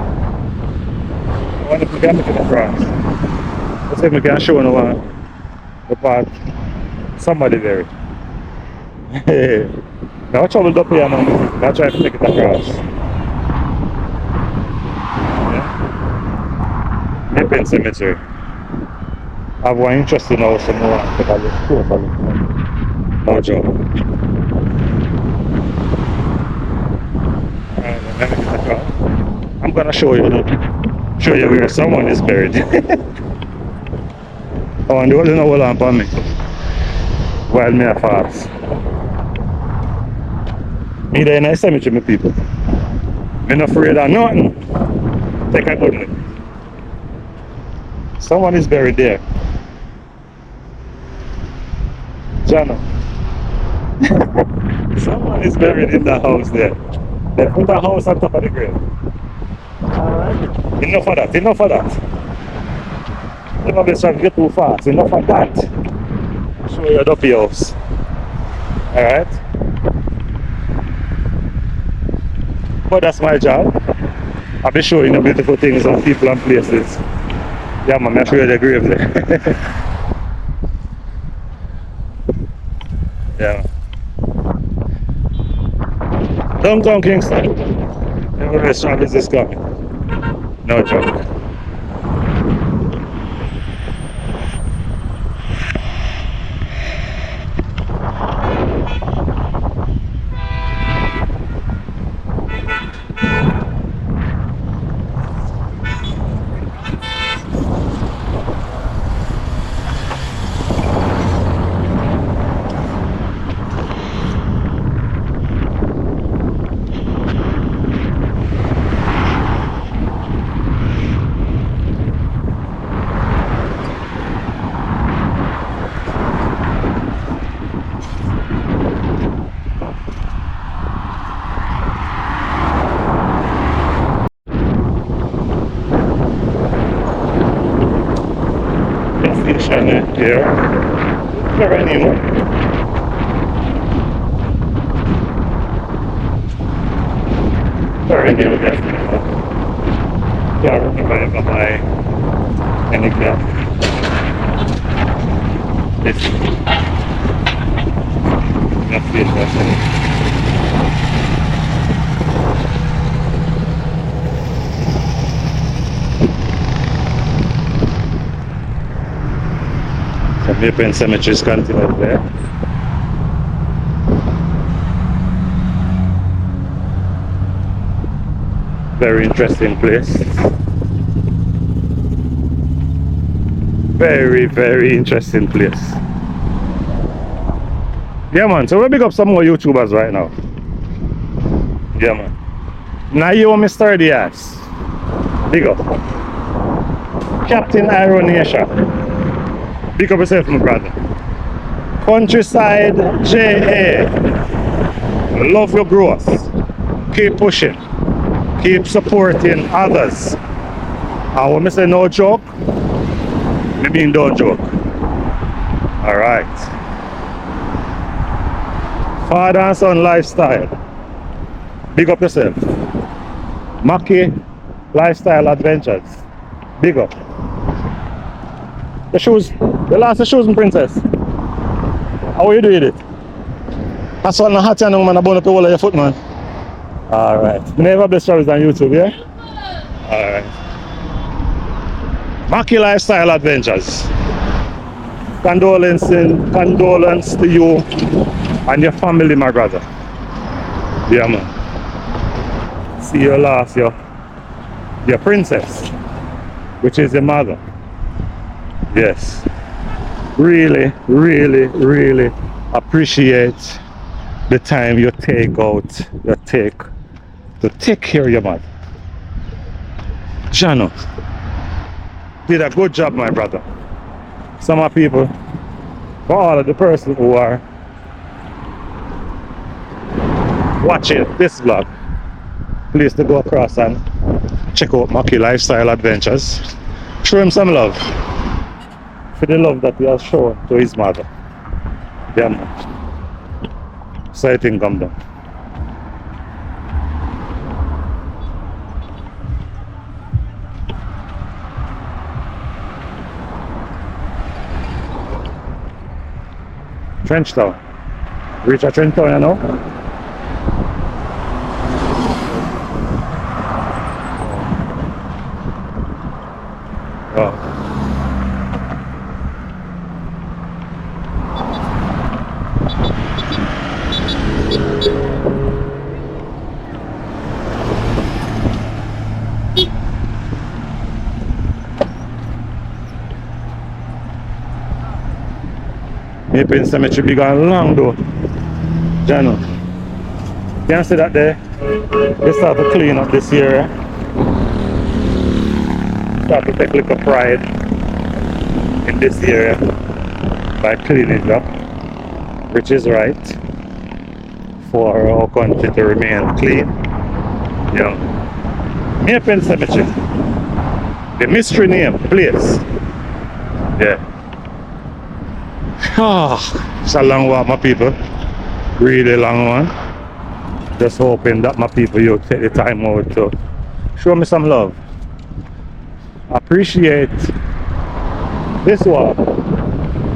I wonder if we can make it across. Let's see if we can show you the part somebody there. Now I traveled up here, man. I'll try to make it across. Yeah. Maypen Cemetery. I have one interesting house and more because it's totally no joke. Alright, let me get across. I'm gonna show you where someone is buried. Oh, and the one hold on for me while me a fast. Me there in a cemetery, my people. I'm not afraid of nothing. Take a good look. Someone is buried there. Jano. Someone is buried in the house there. They put a house on top of the grave. Alright. Enough of that. Never be trying to get too fast. Enough of that. I'll show you the dumpy house. Alright. But that's my job. I'll be showing you beautiful things of people and places. Yeah, man, I'll show you the grave there. Yeah. Downtown Kingston. Every restaurant is this coming. No joke. very new definitely. Can't remember if I buy any clock. This that's the interesting. The European cemeteries continue there. Very interesting place. Very, very interesting place. Yeah man, so we'll pick up some more YouTubers right now. Yeah man. Now you want me sturdy ass. Big up. Captain Iron Nation. Big up yourself, my brother. Countryside JA. Love your growth. Keep pushing. Keep supporting others. And when I say no joke, I mean don't joke. Alright. Father and son lifestyle. Big up yourself. Maki Lifestyle Adventures. Big up. The shoes, the last shoes, my princess. How are you doing it? That's what I'm hot and man, I'm going to hold your foot, man. Alright. Never best travels on YouTube, yeah? Alright. Maki Lifestyle Adventures. Condolence to you and your family, my brother. Yeah, man. See you last, your princess, which is your mother. Yes. Really, really, really appreciate the time you take to take care of your mother. Jano did a good job, my brother. Some of people, for all of the person who are watching this vlog, please to go across and check out Maki Lifestyle Adventures. Show him some love for the love that he has shown to his mother. Yeah, man. So I think come down. Trench Town. Reach a Trench Town, you know? Oh. Maybe cemetery big and long though. Jano. You can see that there? They start to clean up this area. Start to take a little pride in this area by cleaning it up, which is right for our country to remain clean. You know. Maypen Cemetery. The mystery name, place. Yeah. It's a long walk, my people. Really long one. Just hoping that my people, you take the time out to show me some love. Appreciate this one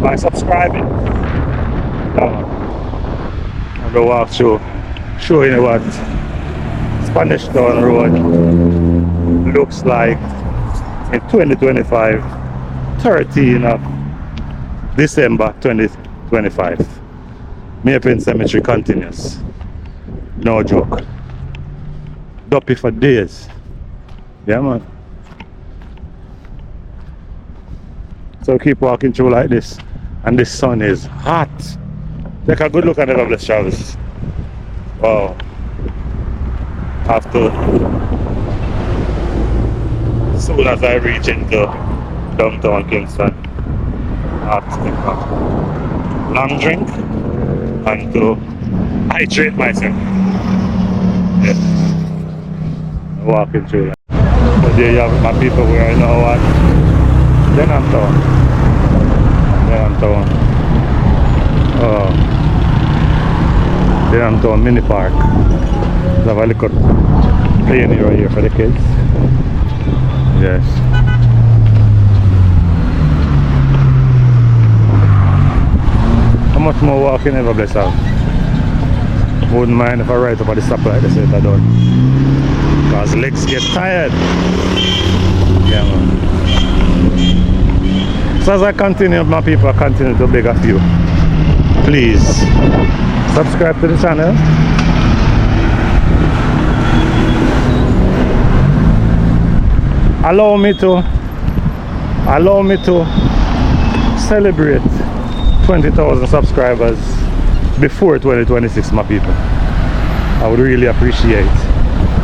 by subscribing. I'm gonna walk through, showing you what Spanish Town Road looks like in 2025, 13 of December 2025. Maypen Cemetery continues. No joke. Dumpy for days. Yeah, man. So keep walking through like this, and the sun is hot. Take a good look at the lovely showers. Wow. After soon as I reach into Downtown Kingston, I have to take a long drink and to hydrate myself. Yeah. Walking through that. So there you have my people where I know what. Denham Town. Denham Town. Oh. Denham Town Mini Park. Have a look at playing right here for the kids. Yes. How much more walking ever bless out? Wouldn't mind if I ride up at the stoplight to set that down. Because legs get tired. Yeah, man. So as I continue, my people, I continue to beg of you. Please subscribe to the channel. Allow me to celebrate 20,000 subscribers before 2026, my people. I would really appreciate.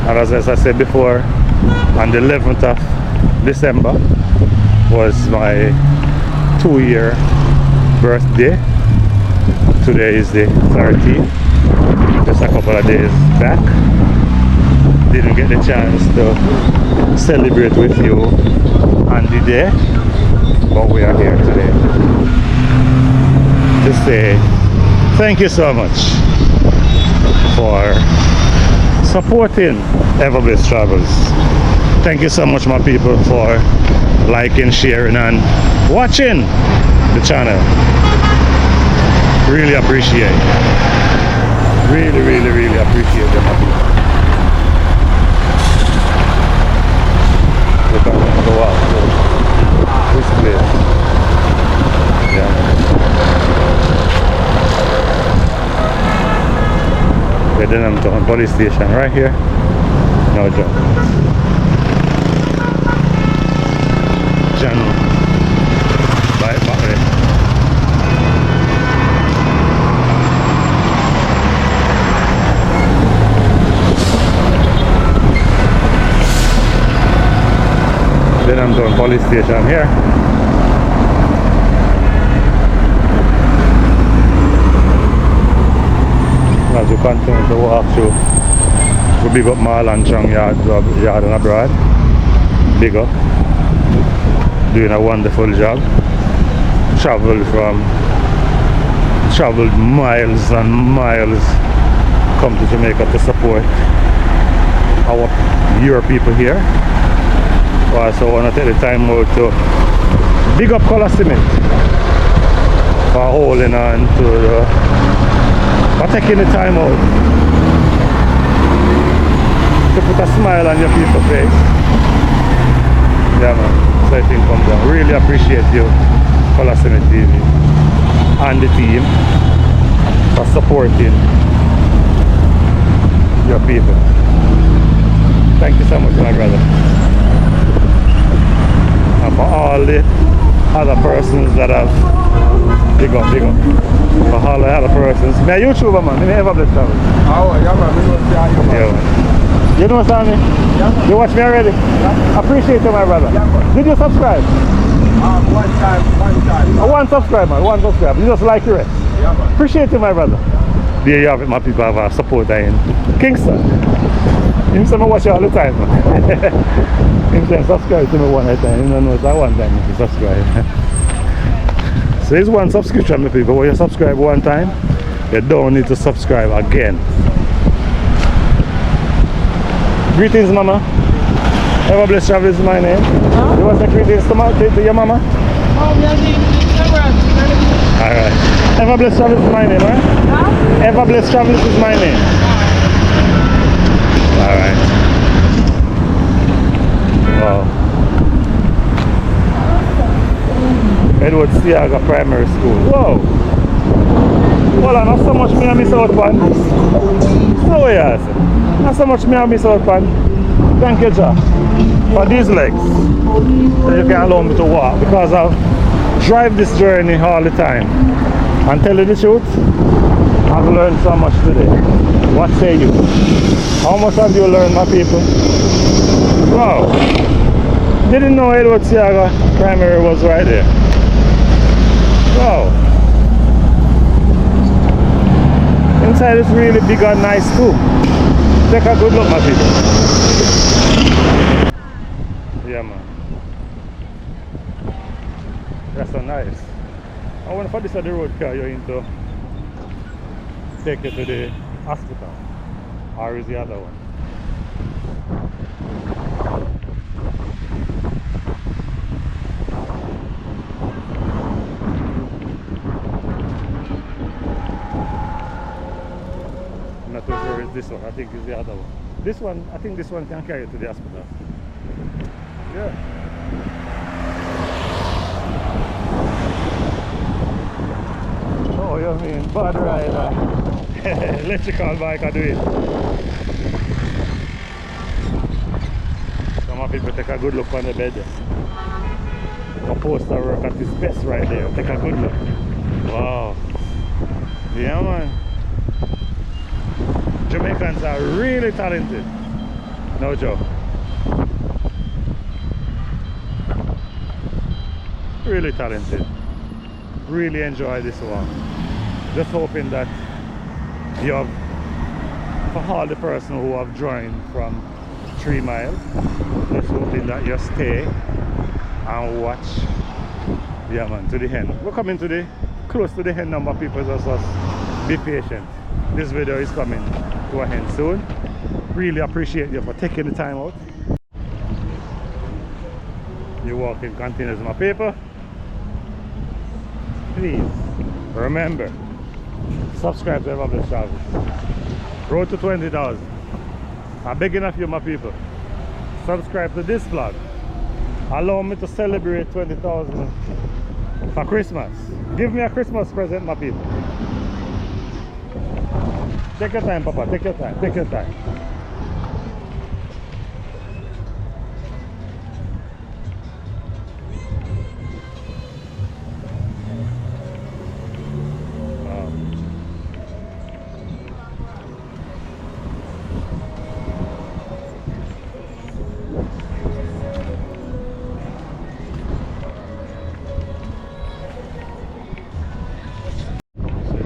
And as I said before, on the 11th of December was my 2-year birthday. Today is the 13th, just a couple of days back. Didn't get the chance to celebrate with you on the day, but we are here today to say thank you so much for supporting Everbliss Travels. Thank you so much, my people, for liking, sharing and watching the channel. Really appreciate. Really appreciate them, my people. Look at them go out. This place. Yeah. The Denham police station right here. No joke. Channel. Bye bye. Denham police station here. As we continue to walk through, we big up Mall and Chong yard and abroad. Big up. Doing a wonderful job. Traveled miles and miles, come to Jamaica to support your people here. Also want to take the time out to big up Color Cement for holding on to for taking the time out to put a smile on your people's face. Yeah, man. So I think come down. Really appreciate you, Color Cement TV, and the team for supporting your people. Thank you so much, my brother. And for all the other persons that have big up. For all the other persons. Me a YouTuber, man. Me never bless travel. Oh, yeah, man. Yeah, man. You know Sammy? Yeah, man. You watch me already? Yeah. Appreciate you, my brother. Yeah, man. Did you subscribe? One time. One subscribe, man. One subscribe. You just like your rest. Yeah, man. Appreciate you, my brother. There you have it, my people have a supporter in Kingston. Him say me watch you all the time, man. Him say subscribe to me one time. Him don't know it's that one time if you subscribe. So it's one subscription, my people. When you subscribe one time, you don't need to subscribe again. Greetings, mama. Everbliss Travels is my name. Huh? You want to say greetings to your mama? Alright. Everbliss Travels is my name, right? Huh? Everbliss Travels is my name. Alright. Wow. Edward Siaga Primary School. Whoa! Well, not so much me I miss out on. So yes. Not so much me I miss out on. Thank you, Jack, for these legs. So you can allow me to walk because I've drive this journey all the time. And tell you the truth, I've learned so much today. What say you? How much have you learned, my people? Wow. Didn't know Edward Siaga Primary was right there. Wow. Inside is really big and nice too. Take a good look, my people. Yeah, man. That's so nice. I wonder if this is the road car you're into. Take you to the hospital. Or is the other one? I'm not too sure it's this one. I think it's the other one. This one, I think this one can carry you to the hospital. Yeah. Oh, you mean bad rider? Electrical bike I do it. Some of people take a good look on the bed. A poster work at its best right there. Take a good look. Wow. Yeah, man. Jamaicans are really talented. No joke. Really talented. Really enjoy this one. Just hoping that you have, for all the person who have joined from 3 miles, just hoping that you stay and watch, yeah man, to the end. We're coming to the close to the end number of people, just be patient. This video is coming to an end soon. Really appreciate you for taking the time out. Your walking continues, my people. Please remember, subscribe to Evabless Travels. Road to 20,000. I'm begging of you, my people. Subscribe to this vlog. Allow me to celebrate 20,000 for Christmas. Give me a Christmas present, my people. Take your time, Papa. Take your time. Take your time.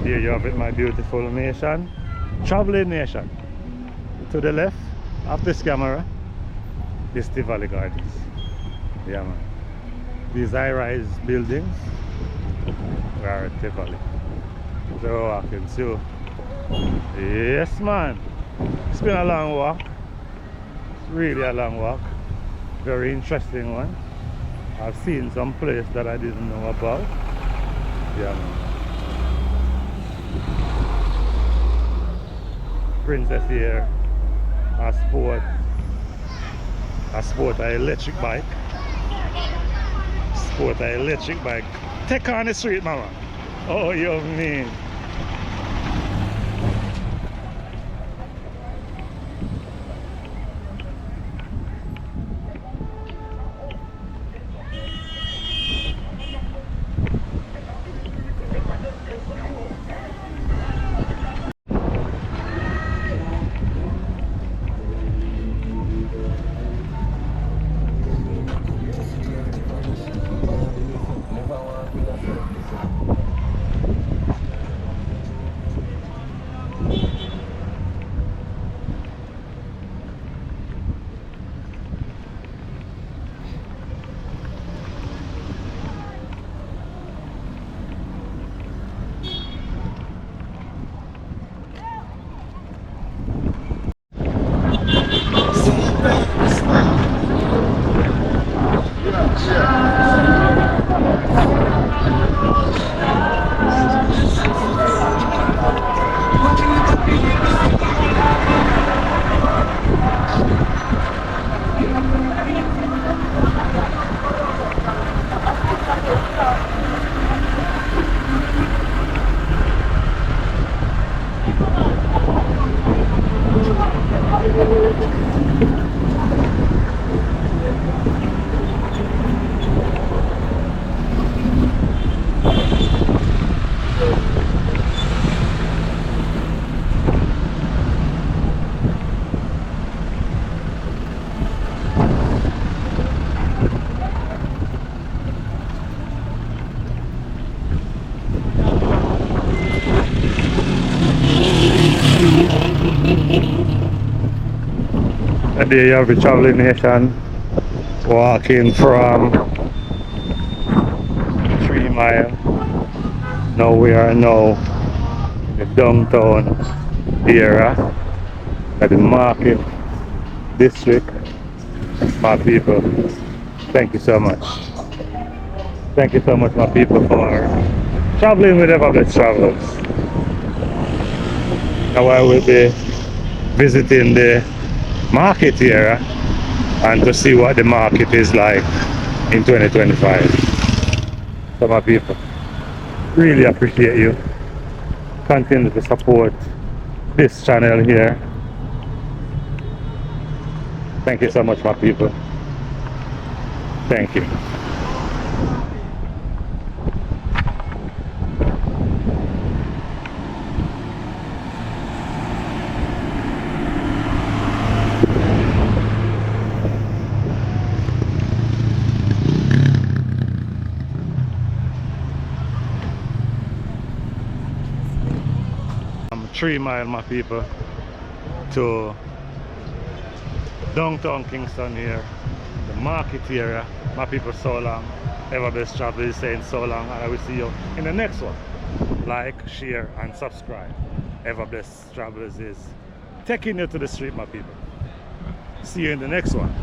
Here you have it, my beautiful nation, traveling nation. To the left of this camera is Tivoli Gardens. Yeah man. These high-rise buildings are at Tivoli. So I can see. Yes man. It's been a long walk. It's really a long walk. Very interesting one. I've seen some place that I didn't know about. Yeah man. Princess here, a sport an electric bike. Sport an electric bike. Take on the street, mama. Oh, you mean. And there you have the traveling nation walking from 3 Mile. Now we are now in the downtown area at the market district. my people. Thank you so much. Thank you so much, my people, for traveling with Everblessed Travelers. Now I will be visiting the market here and to see what the market is like in 2025. So my people, really appreciate you. Continue to support this channel here. Thank you so much, my people. Thank you. I'm 3 miles, my people, to Downtown Kingston here, the market area. My people, so long. Everblessed Travelers is saying so long, and I will see you in the next one. Like, share, and subscribe. Everblessed Travelers is taking you to the street, my people. See you in the next one.